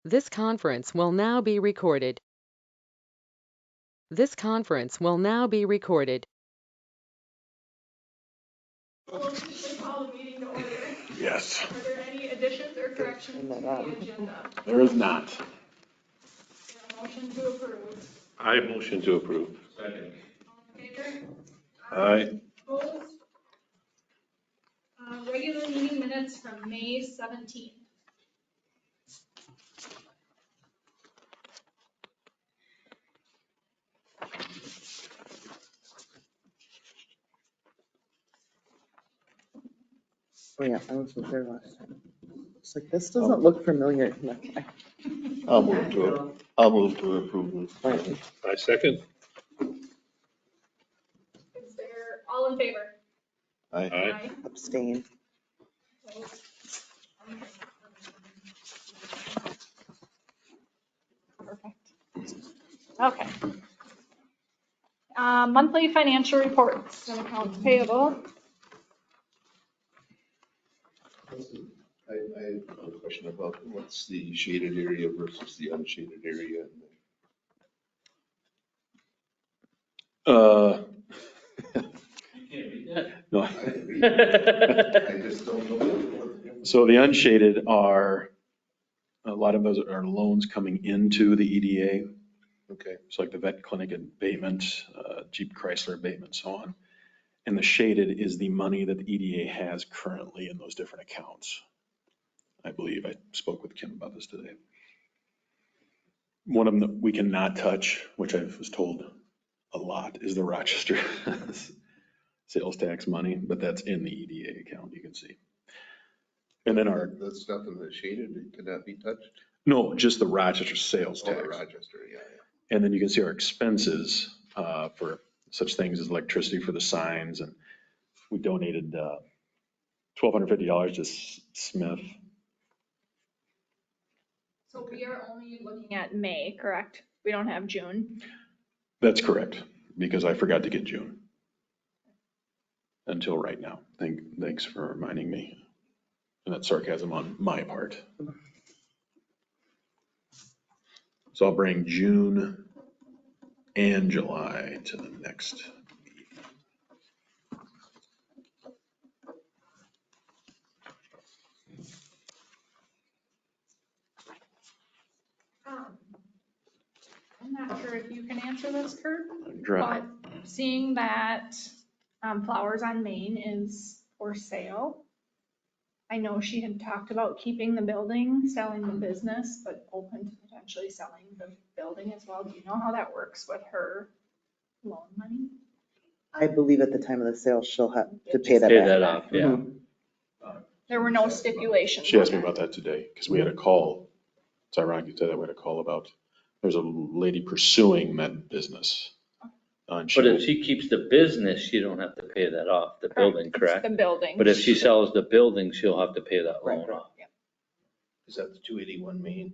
This conference will now be recorded. This conference will now be recorded. Please call the meeting to order. Yes, Are there any additions or corrections to the agenda? there is not. Is there a motion to approve? I motion to approve. Second. All in favor? Aye. Opposed? Regular meeting minutes from May 17th. Oh yeah, I wasn't there last time. It's like, this doesn't look familiar. I'll move to approve this. Right. I second. Is there, all in favor? Aye. Abstain. Opposed? Perfect. Okay. Monthly financial reports and accounts payable. I have a question about what's the shaded area versus the unshaded area. No. I just don't know. So the unshaded are, a lot of those are loans coming into the EDA. Okay, It's like the vet clinic abatement, Jeep Chrysler abatement, so on. And the shaded is the money that the EDA has currently in those different accounts. I believe I spoke with Kim about this today. One of them that we cannot touch, which I was told a lot, is the Rochester sales tax money, but that's in the EDA account, you can see. And then our, the stuff in the shaded, could that be touched? no, just the Rochester sales Oh, tax. the Rochester, yeah. And then you can see our expenses for such things as electricity for the signs. And we donated $1,250 to Smith. So we are only looking at May, correct? We don't have June. That's correct, because I forgot to get June until right now. Thanks for reminding me. And that's sarcasm on my part. So I'll bring June and July to the next. I'm not sure if you can answer this, Kurt, I'm dry. but seeing that Flowers on Main is for sale. I know she had talked about keeping the building, selling the business, but open to potentially selling the building as well. Do you know how that works with her loan money? I believe at the time of the sale, she'll have to pay that Pay back. that off, yeah. Mhm. There were no stipulations. She asked me about that today, because we had a call. It's ironic you said that, we had a call about, there's a lady pursuing that business. And But if she keeps the business, you don't have to pay that off, the building, It's correct? the building. But if she sells the building, she'll have to pay that loan Right. off. Is that the 281 Main?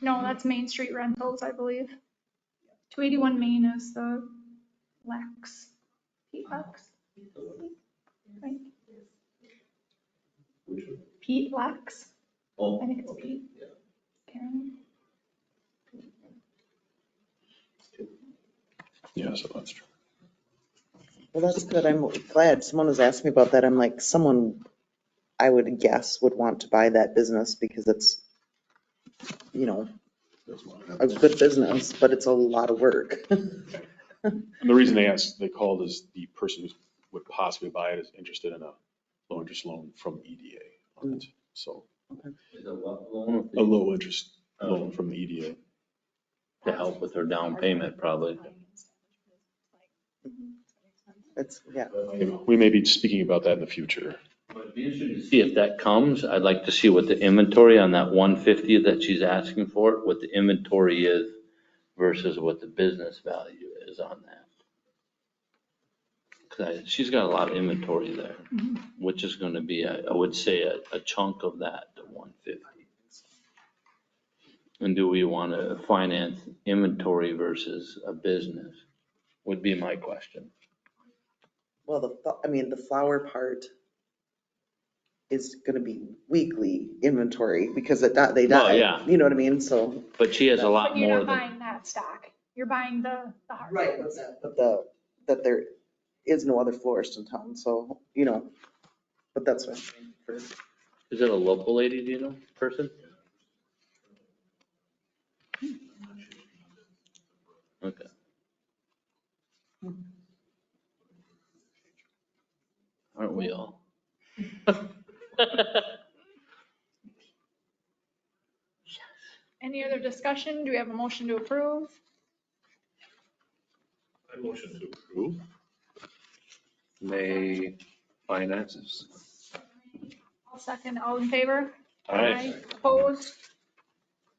No, that's Main Street Rentals, I believe. 281 Main is the Lex. Pete Lex? Right? Which one? Pete Lex? Oh, I think it's okay. Pete. Yeah. Karen? Yeah, so that's true. Well, that's good. I'm glad someone was asking me about that. I'm like, someone I would guess would want to buy that business because it's, you know, a good business, but it's a lot of work. And the reason they called is the person who would possibly buy it is interested in a low interest loan from EDA on it. So Is it what loan? a low interest loan from the E EDA. To help with her down payment, probably. It's, yeah. We may be speaking about that in the future. It'd be interesting to see if that comes. I'd like to see what the inventory on that 150 that she's asking for, what the inventory is versus what the business value is on that. 'Cause she's got a lot of inventory there, which is going to be, I would say, a chunk of that, the 150. And do we want to finance inventory versus a business? Would be my question. Well, the flower part, is gonna be weekly inventory because they Well, die. yeah. You know what I mean? So. But she has a lot But you're more not than, buying that stock. You're buying the hard. Right, but that there is no other florist in town, so, you know, but that's what I'm saying. is it a local lady, do you know, person? Okay. Aren't we all? Any other discussion? Do we have a motion to approve? I motion to approve. May finances. I'll second. All in favor? Aye. Opposed?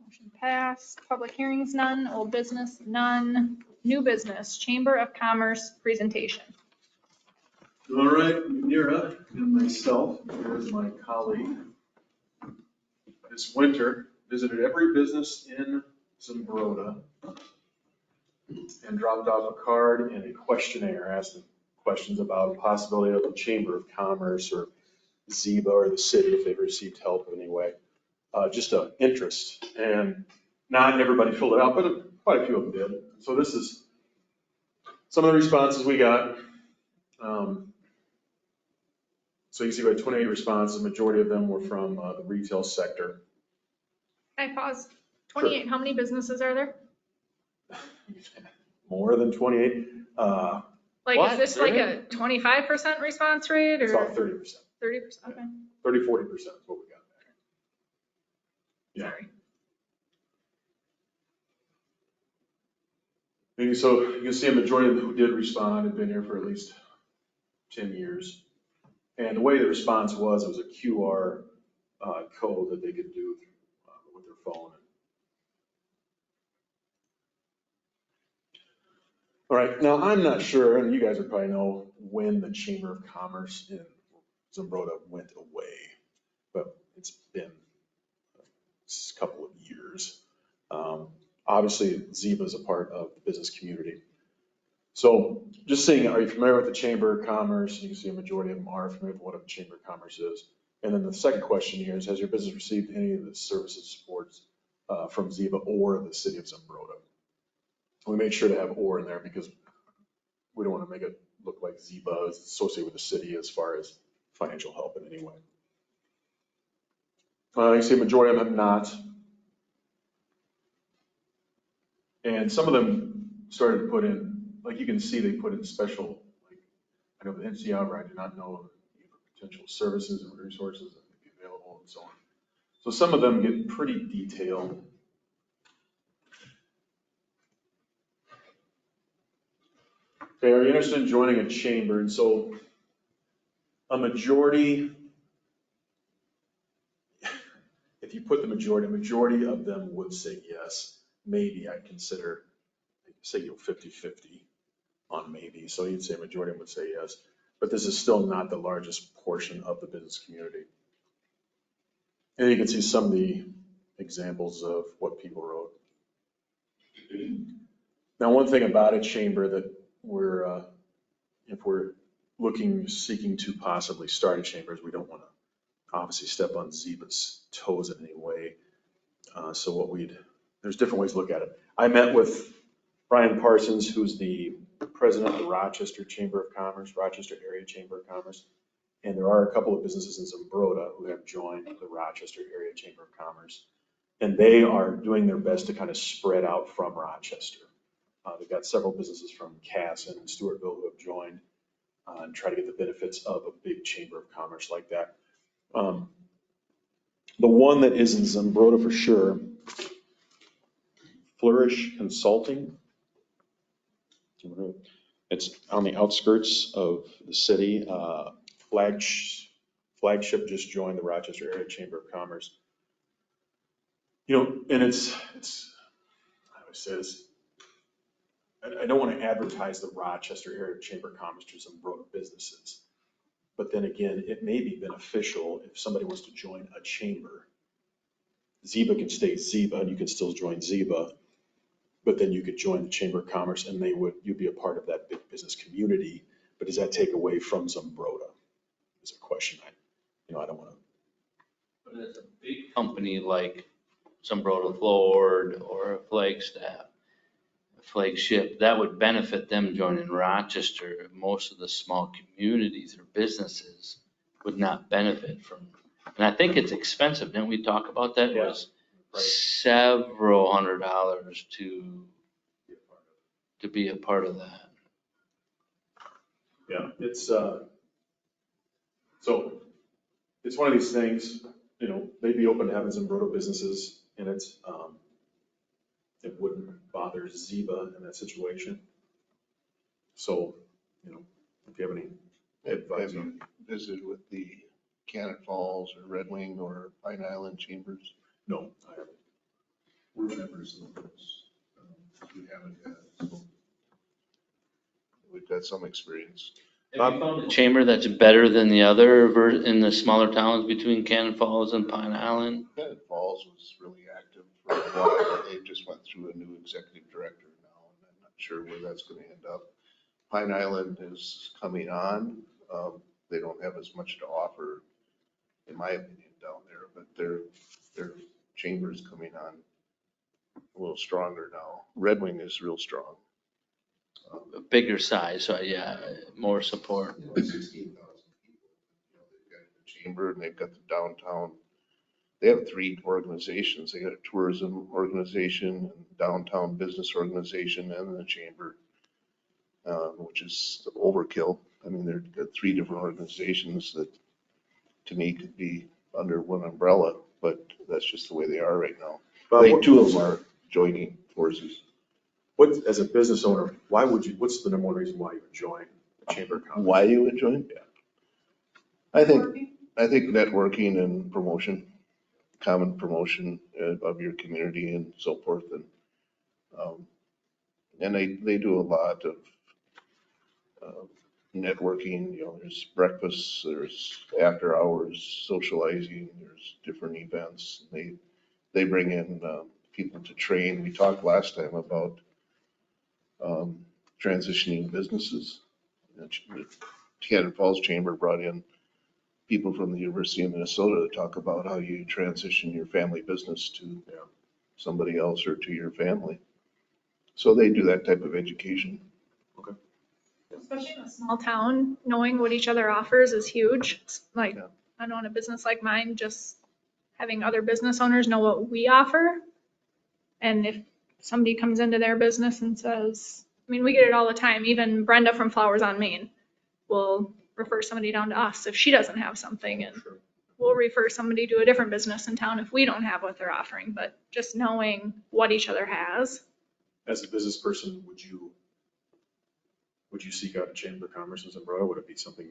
Motion passed. Public hearings, none. Old business, none. New business, Chamber of Commerce presentation. All right, Mira and myself, here's my colleague. This winter, visited every business in Zumbrota and dropped off a card and a questionnaire, asked them questions about the possibility of the Chamber of Commerce or Ziba or the city if they've received help in any way. Just an interest. And not everybody filled it out, but quite a few of them did. So this is some of the responses we got. So you see we had 28 responses, the majority of them were from the retail sector. Can I pause? 28, how many businesses are there? More than 28. Like, What? is this like a 25% response rate It's or about 30%. 30%? Okay, 30, 40% is what we got back. Yeah. sorry. And so you can see a majority of them who did respond had been here for at least 10 years. And the way the response was, it was a QR code that they could do with their phone. All right, now I'm not sure, and you guys would probably know when the Chamber of Commerce in Zumbrota went away, but it's been a couple of years. Obviously, Ziba is a part of the business community. So just seeing, are you familiar with the Chamber of Commerce? You can see a majority of them are familiar with what a Chamber of Commerce is. And then the second question here is, has your business received any of the services supports from Ziba or the city of Zumbrota? We made sure to have or in there because we don't want to make it look like Ziba is associated with the city as far as financial help in any way. You see a majority of them have not. And some of them started to put in, like you can see, they put in special, like, I know the NCR, where I do not know potential services and resources that may be available and so on. So some of them get pretty detailed. Okay, are you interested in joining a chamber? And so a majority, if you put the majority, a majority of them would say yes. Maybe I'd consider, say, 50-50 on maybe. So you'd say a majority of them would say yes. But this is still not the largest portion of the business community. And you can see some of the examples of what people wrote. Now, one thing about a chamber that we're, if we're seeking to possibly start a chamber, is we don't want to obviously step on Ziba's toes in any way. So there's different ways to look at it. I met with Brian Parsons, who's the president of the Rochester Chamber of Commerce, Rochester Area Chamber of Commerce. And there are a couple of businesses in Zumbrota who have joined the Rochester Area Chamber of Commerce. And they are doing their best to kind of spread out from Rochester. They've got several businesses from Cass and Stewartville who have joined and try to get the benefits of a big chamber of commerce like that. The one that is in Zumbrota for sure, Flourish Consulting. It's on the outskirts of the city. Flagship just joined the Rochester Area Chamber of Commerce. You know, and it's I always say this, I don't want to advertise the Rochester Area Chamber of Commerce to some broad businesses. But then again, it may be beneficial if somebody wants to join a chamber. Ziba can stay Ziba and you can still join Ziba, but then you could join the Chamber of Commerce and you'd be a part of that big business community. But does that take away from Zumbrota? Is a question I don't want to But as a big company like Zumbrota Ford or Flagstaff, Flagship, that would benefit them joining Rochester. Most of the small communities or businesses would not benefit from. And I think it's expensive. Didn't we talk about that? It Yeah. was several $100s to be a part of that. Yeah, it's, so it's one of these things, you know, they'd be open to having some Broto businesses in it. It wouldn't bother Ziba in that situation. So, you know, if you have any advice Have on. you visited with the Cannon Falls or Red Wing or Pine Island chambers? No, I haven't. We're members of those. We haven't yet. So we've got some experience. Have you found a chamber that's better than the other in the smaller towns between Cannon Falls and Pine Island? Cannon Falls was really active for a while, but they just went through a new executive director now, and I'm not sure where that's going to end up. Pine Island is coming on. They don't have as much to offer, in my opinion, down there, but their chamber's coming on a little stronger now. Red Wing is real strong. A bigger size, so yeah, more support. 16,000 people. They've got the chamber and they've got the downtown. They have 3 organizations. They got a tourism organization, downtown business organization, and the chamber, which is overkill. I mean, they've got 3 different organizations that, to me, could be under one umbrella, but that's just the way they are right now. I think 2 of them are joining forces. What, as a business owner, why would you, what's the number one reason why you would join the Chamber of Commerce? Why you would join? Yeah. I think networking and promotion, common promotion of your community and so forth. And they do a lot of networking, you know, there's breakfasts, there's after hours socializing, there's different events. They bring in people to train. We talked last time about transitioning businesses. The Cannon Falls Chamber brought in people from the University of Minnesota to talk about how you transition your family business to somebody else or to your family. So they do that type of education. Especially in a small town, knowing what each other offers is huge. It's like, Yeah. I know in a business like mine, just having other business owners know what we offer. And if somebody comes into their business and says, I mean, we get it all the time, even Brenda from Flowers on Main will refer somebody down to us if she doesn't have something, and we'll refer somebody to a different business in town if we don't have what they're offering. But just knowing what each other has. As a business person, would you seek out a Chamber of Commerce in Zumbrota? Would it be something?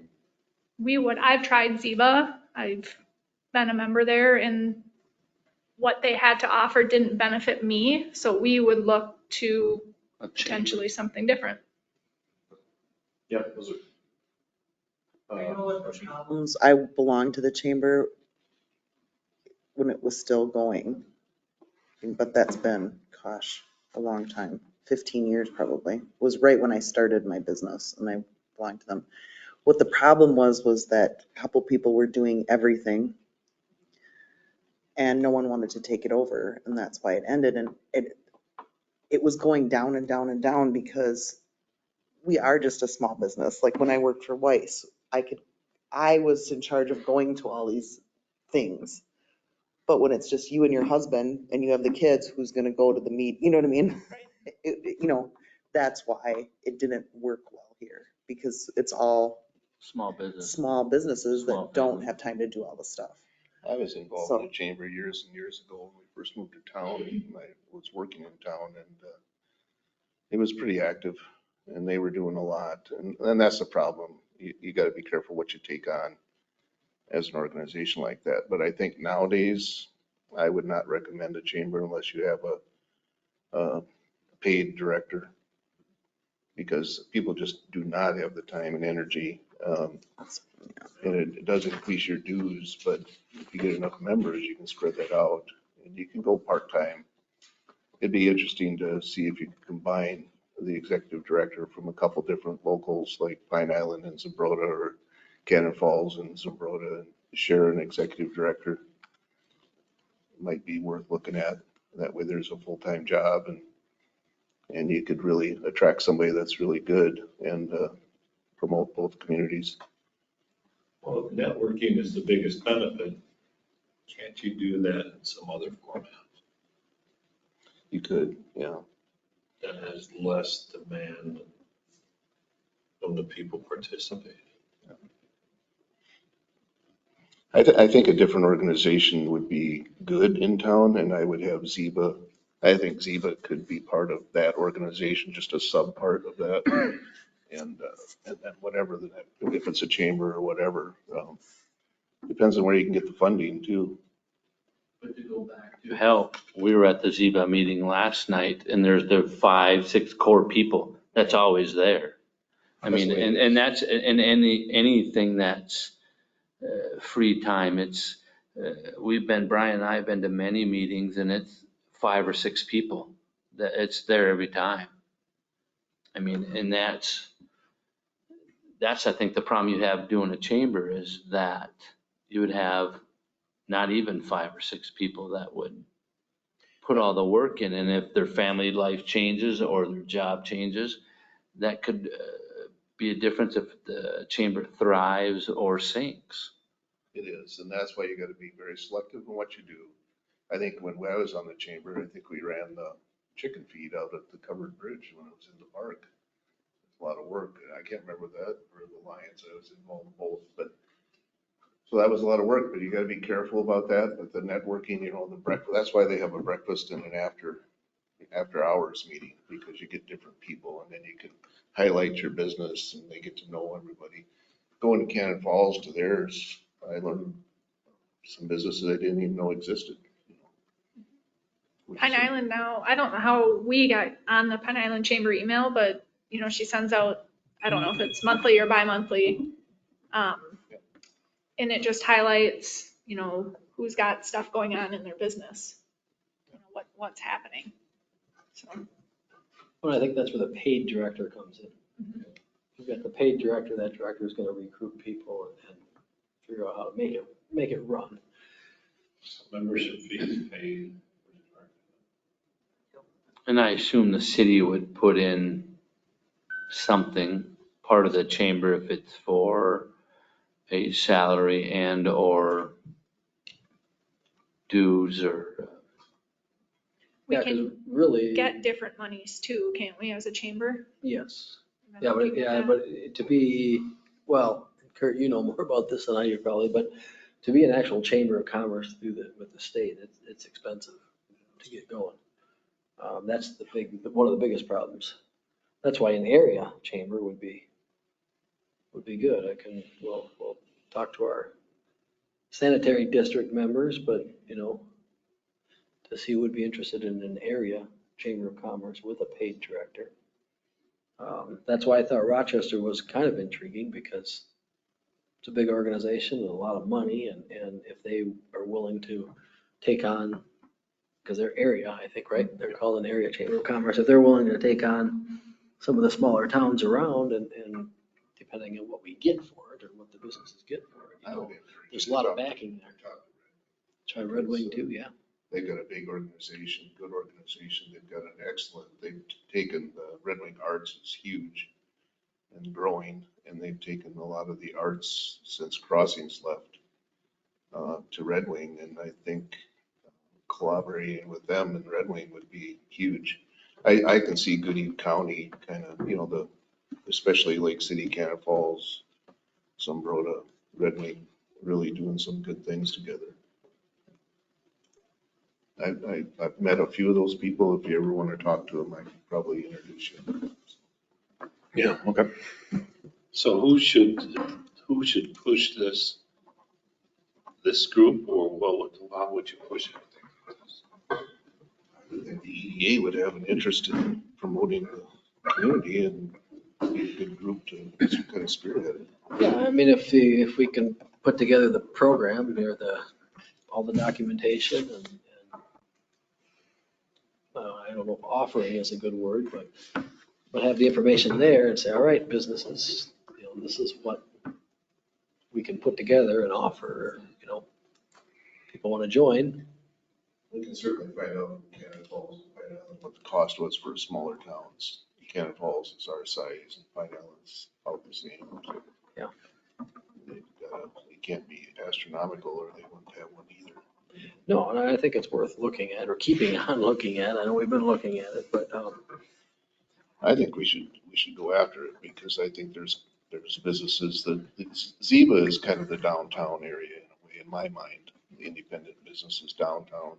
I've tried Ziba. I've been a member there, and what they had to offer didn't benefit me. So we would look to potentially something different. Yeah, those are. You know what the problems, I belonged to the chamber when it was still going, but that's been, gosh, a long time, 15 years probably. It was right when I started my business and I belonged to them. What the problem was that a couple people were doing everything and no one wanted to take it over, and that's why it ended. And it was going down and down and down because we are just a small business. Like when I worked for Weiss, I was in charge of going to all these things. But when it's just you and your husband and you have the kids, who's going to go to the meet? You know what I mean? That's why it didn't work well here, because it's all Small business. small businesses Small that don't family. have time to do all the stuff. I was involved So- in the chamber years and years ago when we first moved to town. I was working in town and it was pretty active and they were doing a lot. And that's the problem. You got to be careful what you take on as an organization like that. But I think nowadays, I would not recommend a chamber unless you have a paid director, because people just do not have the time and energy. And it does increase your dues, but if you get enough members, you can spread that out and you can go part-time. It'd be interesting to see if you could combine the executive director from a couple different locals like Pine Island and Zumbrota, or Cannon Falls and Zumbrota, and share an executive director. might be worth looking at. That way there's a full-time job and you could really attract somebody that's really good and promote both communities. Well, networking is the biggest benefit. Can't you do that in some other format You could, yeah. that has less demand from the people participating? I think a different organization would be good in town, and I would have Ziba. I think Ziba could be part of that organization, just a sub part of that. And then whatever, if it's a chamber or whatever, depends on where you can get the funding too. But to go back to help, we were at the Eda meeting last night and there's the 5-6 core people. That's always there. I mean, and that's, and anything that's free time, it's, Brian and I have been to many meetings and it's 5 or 6 people that it's there every time. I mean, and that's, I think the problem you have doing a chamber is that you would have not even 5 or 6 people that would put all the work in. And if their family life changes or their job changes, that could be a difference if the chamber thrives or sinks. It is, and that's why you gotta be very selective in what you do. I think when I was on the chamber, I think we ran the chicken feed out at the covered bridge when it was in the park. It's a lot of work. I can't remember that, or the Lions, I was involved in both, but so that was a lot of work, but you gotta be careful about that, with the networking, you know, the breakfast, that's why they have a breakfast and an after hours meeting, because you get different people and then you can highlight your business and they get to know everybody. Going to Cannon Falls to theirs, I learned some businesses I didn't even know existed. Pine Island now, I don't know how we got on the Pine Island Chamber email, but you know, she sends out, I don't know if it's monthly or bi-monthly. And it just highlights, you know, who's got stuff going on in their business, you know, what's happening. So, Well, I think that's where the paid director comes in. You've got the paid director, that director is gonna recruit people and figure out how to make it run. Membership fees paid. And I assume the city would put in something, part of the chamber, if it's for a salary and or dues or. we Yeah, 'cause can really, get different monies too, can't we, as a chamber? yes. Am I Yeah, looking but, at yeah, that? but to be, well, Kurt, you know more about this than I do probably, but to be an actual chamber of commerce with the state, it's expensive to get going. That's one of the biggest problems. That's why an area chamber would be good. We'll talk to our sanitary district members, but, you know, to see who would be interested in an area chamber of commerce with a paid director. That's why I thought Rochester was kind of intriguing, because it's a big organization and a lot of money, and if they are willing to take on, because their area, I think, right, they're called an area chamber of commerce, if they're willing to take on some of the smaller towns around and depending on what we get for it or what the businesses get for it, you know, there's a lot of backing there. Try Red Wing too, yeah. They've got a big organization, good organization. They've got an excellent, they've taken the Red Wing Arts, it's huge and growing, and they've taken a lot of the arts since Crossings left to Red Wing, and I think collaborating with them and Red Wing would be huge. I can see Gooding County kind of, you know, especially Lake City, Cannon Falls, Sombrota, Red Wing, really doing some good things together. I've met a few of those people. If you ever want to talk to them, I can probably introduce you. Yeah, okay. So who should push this group, or how would you push it? I think the EDA would have an interest in promoting the community and be a good group to kind of spearhead it. Yeah, I mean, if we can put together the program or all the documentation and I don't know if offering is a good word, but have the information there and say, all right, businesses, you know, this is what we can put together and offer, you know, people want to join, We can certainly find out from Cannon Falls, find out what the cost was for smaller towns. Cannon Falls is our size and Pine Island's about the same. So Yeah. It can't be astronomical or they wouldn't have one either. No, and I think it's worth looking at or keeping on looking at. I know we've been looking at it, but, I think we should go after it because I think there's businesses that, Ziba is kind of the downtown area in a way, in my mind, the independent businesses downtown.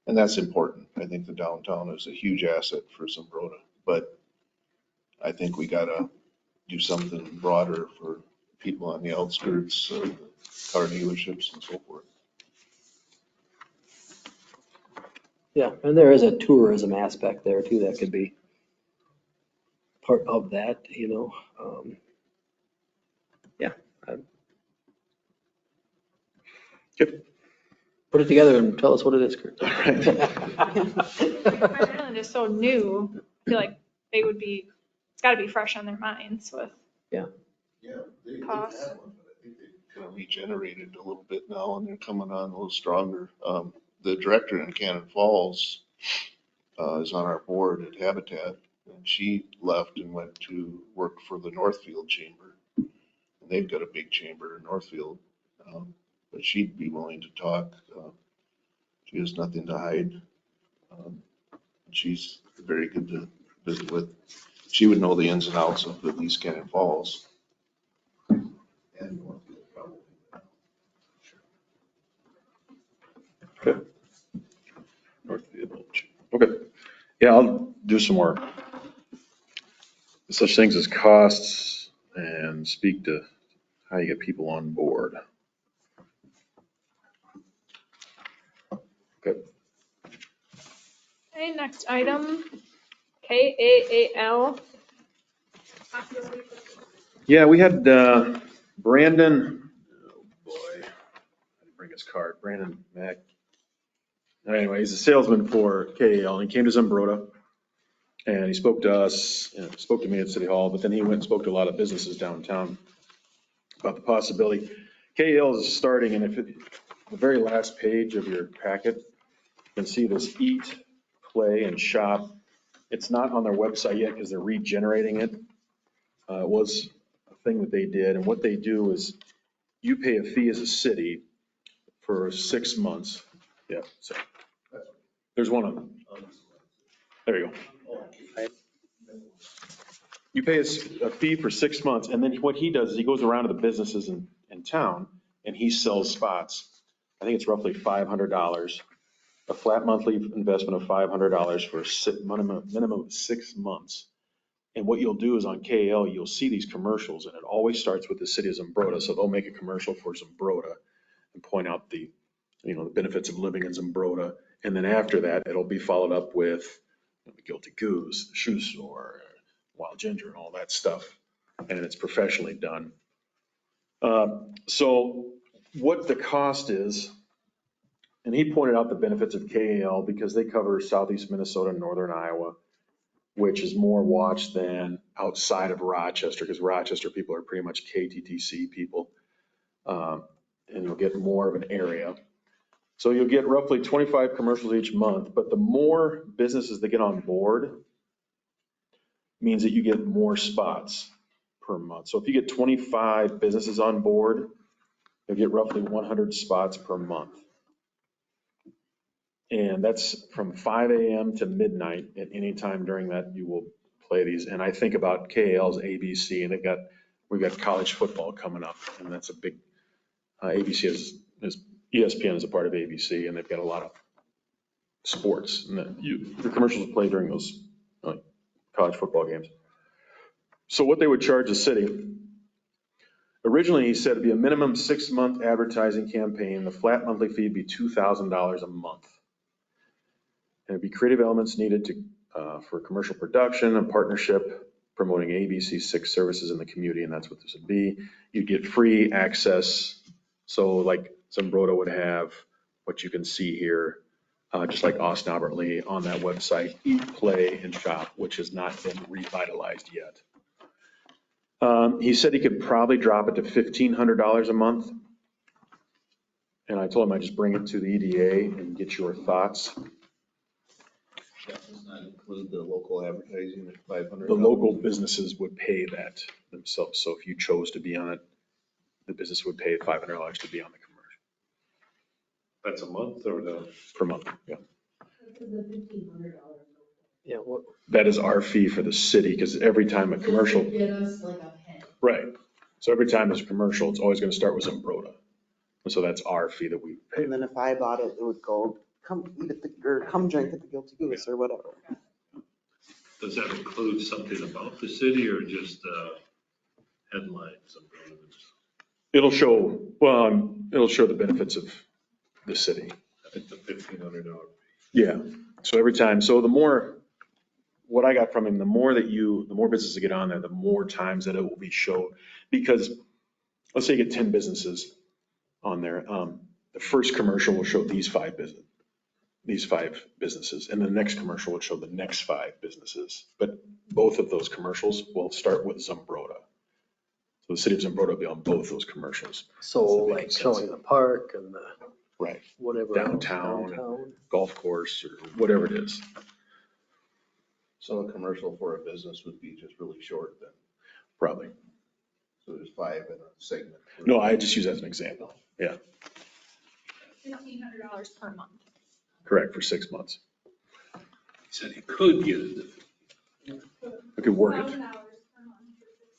And that's important. I think the downtown is a huge asset for Zumbrota, but I think we gotta do something broader for people on the outskirts, car dealerships and so forth. yeah, and there is a tourism aspect there too that could be part of that, you know. Yeah. Put it together and tell us what it is, Kurt. Pine Island is so new, I feel like they would be, it's gotta be fresh on their minds with. Yeah, they've had Cost. one, but I think they've kind of regenerated a little bit now and they're coming on a little stronger. The director in Cannon Falls is on our board at Habitat, and she left and went to work for the Northfield Chamber. And they've got a big chamber in Northfield, but she'd be willing to talk. She has nothing to hide. She's very good to visit with. She would know the ins and outs of at least Cannon Falls. And Northfield probably. Northfield. Okay. Yeah, I'll do some more such things as costs and speak to how you get people on board. Okay. Okay, next item, KAAL. Yeah, we had Brandon, oh boy, I didn't bring his card, Brandon Mack. Anyway, he's a salesman for KAL, and he came to Zumbrota, and he spoke to us, spoke to me at City Hall, but then he went and spoke to a lot of businesses downtown about the possibility. KAL is starting, and the very last page of your packet, you can see this eat, play, and shop. It's not on their website yet because they're regenerating it. It was a thing that they did, and what they do is you pay a fee as a city for 6 months. Yeah, so there's one of them. There you go. You pay a fee for 6 months, and then what he does is he goes around to the businesses in town, and he sells spots. I think it's roughly $500, a flat monthly investment of $500 for a minimum of 6 months. And what you'll do is on KAL, you'll see these commercials, and it always starts with the city of Zumbrota. So they'll make a commercial for Zumbrota and point out the benefits of living in Zumbrota. And then after that, it'll be followed up with the Guilty Goose, the shoe store, Wild Ginger, and all that stuff. And it's professionally done. So what the cost is, and he pointed out the benefits of KAL because they cover southeast Minnesota and northern Iowa, which is more watched than outside of Rochester, because Rochester people are pretty much KTTC people. And you'll get more of an area. So you'll get roughly 25 commercials each month, but the more businesses that get on board means that you get more spots per month. So if you get 25 businesses on board, you'll get roughly 100 spots per month. And that's from 5 a.m. to midnight. At any time during that, you will play these. And I think about KAL's ABC, and we've got college football coming up, and that's a big, ABC is ESPN is a part of ABC, and they've got a lot of sports. And the commercials play during those college football games. So what they would charge the city, originally he said it'd be a minimum 6-month advertising campaign. The flat monthly fee would be $2,000 a month. And it'd be creative elements needed for commercial production and partnership, promoting ABC 6 services in the community, and that's what this would be. You'd get free access. So like Zumbrota would have what you can see here, just like Austin Albert Lee on that website, Eat, Play, and Shop, which has not been revitalized yet. He said he could probably drop it to $1,500 a month. And I told him I'd just bring it to the EDA and get your thoughts. That does not include the local advertising at $500. The local businesses would pay that themselves. So if you chose to be on it, the business would pay $500 to be on the commercial That's a month or the? per month. Yeah. Yeah, what, That is our fee for the city because every time a commercial. Get us like a penny. Right. So every time there's a commercial, it's always going to start with Zumbrota. And so that's our fee that we pay. And then if I bought it, it would go, come eat at the, or come drink at the Guilty Goose or whatever. Does that include something about the city or just headlines? It'll show, well, it'll show the benefits of the city. It's a $1,500. Yeah. So every time, so the more, what I got from him, the more businesses get on there, the more times that it will be showed. Because let's say you get 10 businesses on there. The first commercial will show these five businesses, and the next commercial will show the next 5 businesses. But both of those commercials will start with Zumbrota. So the city of Zumbrota will be on both those commercials. so Does that make like sense? showing the park and the Right. whatever else, Downtown. Golf course or whatever it is. So a commercial for a business would be just really short then. Probably. So there's 5 in a segment. No, I just use that as an example. Yeah, $1,500 per month. correct, for 6 months. He said he could get it. I could work $1,000 it. per month for 6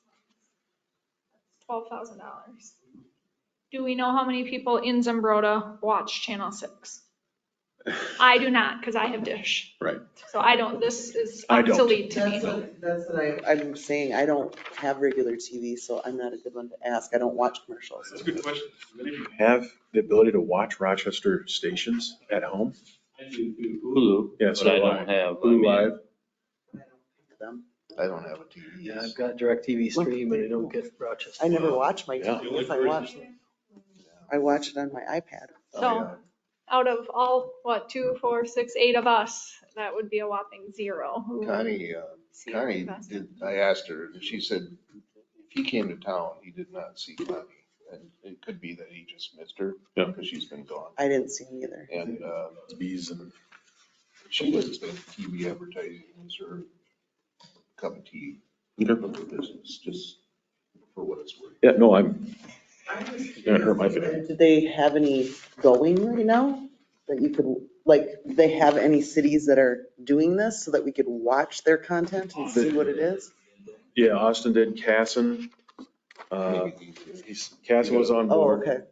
months. That's $12,000. Do we know how many people in Zumbrota watch Channel 6? I do not, because I have Dish. Right. So I don't, this is I don't. obsolete to me. That's what I'm saying. I don't have regular TV, so I'm not a good one to ask. I don't watch commercials. That's a good question. Have the ability to watch Rochester stations at home? I do Hulu, Yeah, so but I do don't have, I Hulu mean, Live. Them. I don't have a TV. Yeah, I've got DirecTV stream and I don't get Rochester. I never watch my Yeah. TV. If I watch it, I watch it on my iPad. So out of all, 2, 4, 6, 8 of us, that would be a whopping 0. who Connie see our Connie investment. did, I asked her, and she said, if he came to town, he did not see Connie. And it could be that he just missed her, Yeah. because she's been gone. I didn't see them either. And Bees and. she was saying TV advertising was her cup of tea Okay. of the business, just for what it's worth. Yeah, no, I'm, gonna hurt my feelings. Do they have any going right now that you could, like, they have any cities that are doing this so that we could watch their content and see what it is? Yeah, Austin did, Casson. Casson was on Oh, board. okay.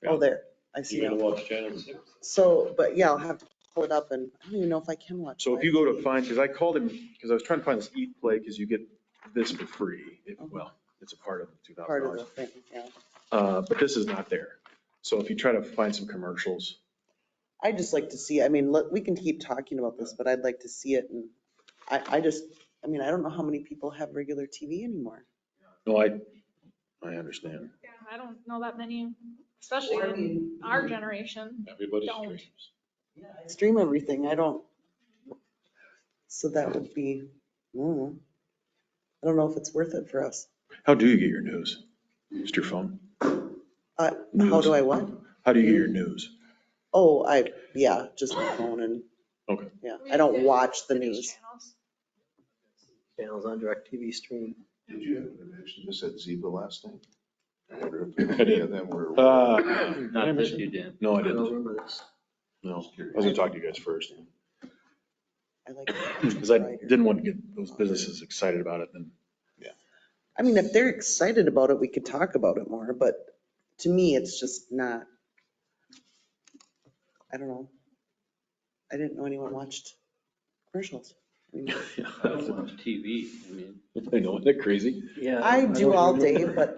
Oh, there. I see You gonna now. watch Channel 6? So, but yeah, I'll have to pull it up and I don't even know if I can watch. So if you go to find, because I called him, because I was trying to find this Eat Play, because you get this for free. Well, it's a part of the Part of $2,000. the thing, yeah. But this is not there. So if you try to find some commercials, I'd just like to see, I mean, look, we can keep talking about this, but I'd like to see it. And I don't know how many people have regular TV anymore. no, I understand. Yeah, I don't know that many, especially in our generation. Everybody Don't. streams. I stream everything. I don't. So that would be, I don't know if it's worth it for us. How do you get your news? Just your phone? How News. do I what? How do you get your news? Oh, just my phone and, Okay. yeah, I don't watch the news. Channels. Channels on DirecTV stream. Did you mention this at Zebra last night? I wonder if any of them were. not that you did. No, I I don't didn't. remember this. No, I was gonna talk to you guys first. I like. Because I didn't want to get those businesses excited about it then. I mean, if they're excited about it, we could talk about it more, but to me, it's just not. I don't know. I didn't know anyone watched commercials. I mean, I don't watch TV, I mean. I know, isn't that crazy? Yeah. I do don't all remember. day, but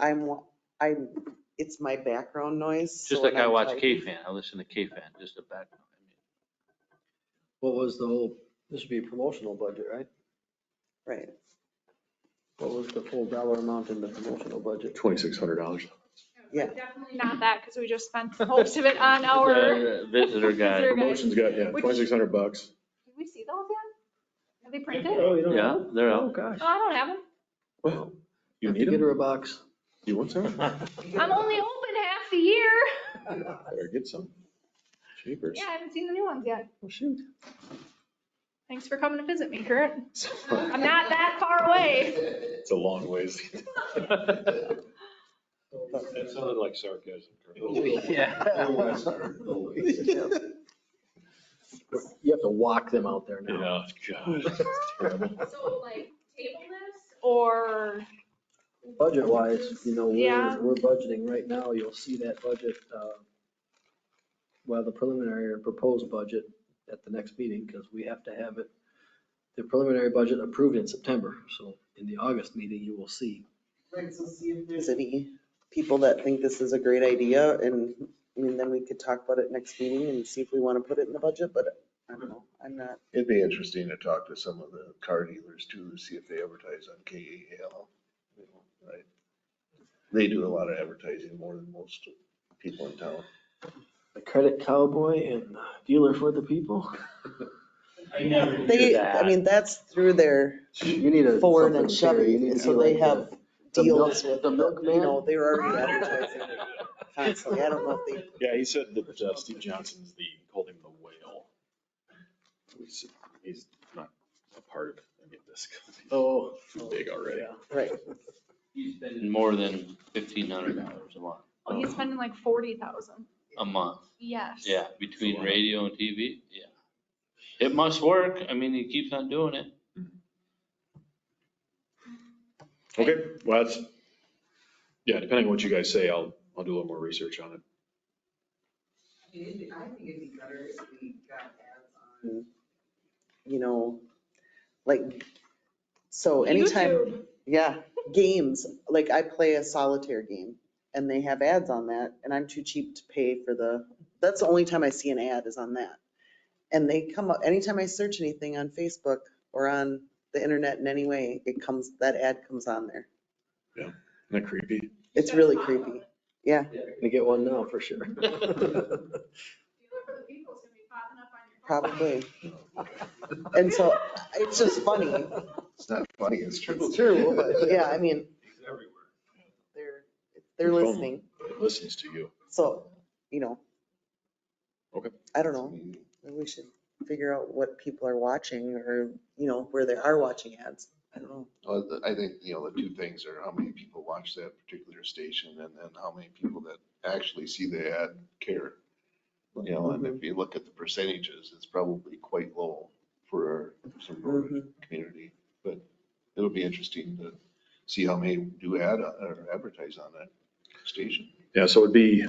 it's my background noise. Just so like when I I'm watch typing- K-Fan, I listen to K-Fan, just a background. What was the whole, this would be a promotional budget, right? Right. What was the full dollar amount in the promotional budget? $2,600. Yeah. Definitely not that, because we just spent most of it on our. Visitor guide. Visitor Promotions got, yeah, Which- $2,600. Did we see those yet? Have they printed? Oh, you don't Yeah, have? they're Oh, out. gosh. Oh, I don't have them. Well, you Have to need get her them? a box. You want some? I'm only open half the year. Better get some cheapers. Yeah, I haven't seen the new ones yet. Oh, shoot. Thanks for coming to visit me, Kurt. I'm not that far away. It's a long ways. That sounded like sarcasm. You have to walk them out there now. Yeah, God, it's terrible. So like table this or? Budget wise, Yeah. we're budgeting right now. You'll see that budget, the preliminary or proposed budget at the next meeting, because we have to have it, the preliminary budget approved in September. So in the August meeting, you will see. Right, so see if there's any people that think this is a great idea, and, I mean, then we could talk about it next meeting and see if we want to put it in the budget, but I don't know, I'm not. It'd be interesting to talk to some of the car dealers too, to see if they advertise on KAL. Right? They do a lot of advertising, more than most people in town. The credit cowboy and dealer for the people. I never do They, that. I mean, that's through their You need a. Ford and something bigger. You need Chevy, to so be they like have the milk- deals with, the milkman? they're already advertising constantly, I don't know if they. Yeah, he said that Steve Johnson's called him the whale. He's not a part of any of this. Oh. Too big already. Yeah. Right. He's spending more than $1,500 a month. Oh, he's spending like 40,000. A month. Yes. Yeah, between radio and TV, yeah. It must work. I mean, he keeps on doing it. Okay, well, that's, yeah, depending on what you guys say, I'll do a little more research on it. I think it'd be better if we got ads on, like, so anytime, YouTube. yeah, games, like I play a solitaire game and they have ads on that and I'm too cheap to pay for that's the only time I see an ad is on that. And they come up, anytime I search anything on Facebook or on the internet in any way, that ad comes on there. Isn't that creepy? It's really creepy. Yeah. Gonna get one now for sure. Probably. And so it's just funny. It's not funny, it's true. It's true, but yeah, I mean, He's everywhere. they're Your phone, listening. It listens to you. So, Okay. I don't know. Maybe we should figure out what people are watching or, where they are watching ads. I don't know. Well, I think, the two things are how many people watch that particular station and then how many people that actually see the ad care. And if you look at the percentages, it's probably quite low for our suburban community. But it'll be interesting to see how many do or advertise on that station. Yeah, so it'd be,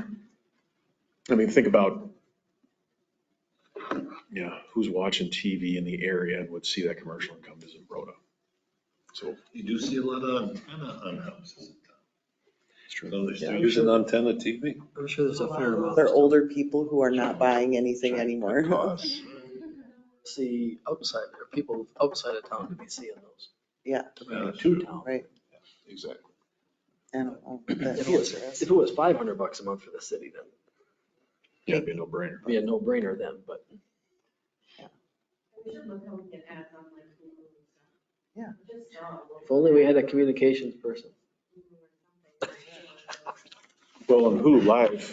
think about, who's watching TV in the area and would see that commercial and come to Zimbrota. So You do see a lot of antenna on houses in town. it's true. So they still using antenna TV? I'm sure there's a fair amount. They're older people who are not buying anything anymore. Costs. See outside there, people outside of town to be seeing those. Yeah, To bring it to town. right. Exactly. I don't know. If it was $500 a month for the city, then Yeah, it'd be a no-brainer. it'd be a no-brainer then, but. We should look how we can add on like Hulu and stuff. Yeah. Just saw a little If only we had a communications person. Hulu or something. Well, on Hulu Live,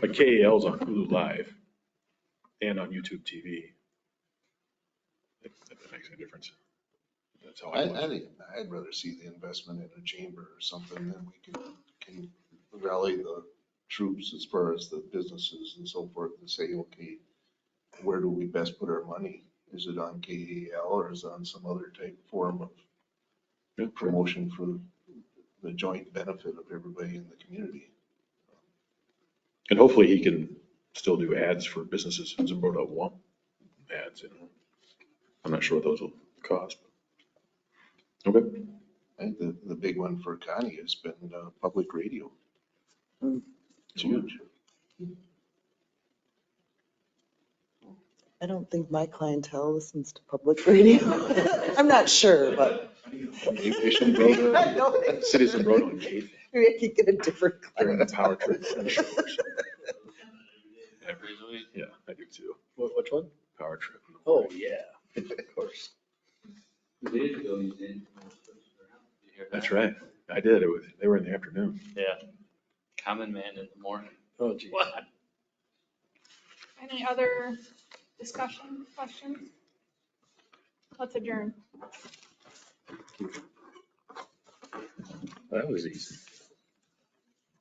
like KAL's on Hulu Live and on YouTube TV. If that makes any difference. That's how I watch I it. think I'd rather see the investment in a chamber or something, then we can rally the troops as far as the businesses and so forth and say, okay, where do we best put our money? Is it on KAL or is it on some other type form of promotion for the joint benefit of everybody in the community? And hopefully he can still do ads for businesses in Zimbrota want ads. I'm not sure what those will cost. Okay. I think the big one for Connie has been public radio. It's huge. I don't think my clientele listens to public radio. I'm not sure, but. Maybe they should go to Cities of Zimbrota on Cape Maybe I could get a different during the clientele. power trip. Every week. Yeah, I do too. Which one? Power trip. Oh, yeah, of course. 2 days ago, you did. You hear That's that? right. I did. They were in the afternoon. Yeah. Common man in the morning. Oh, geez. What? Any other discussion, questions? Let's adjourn. That was easy.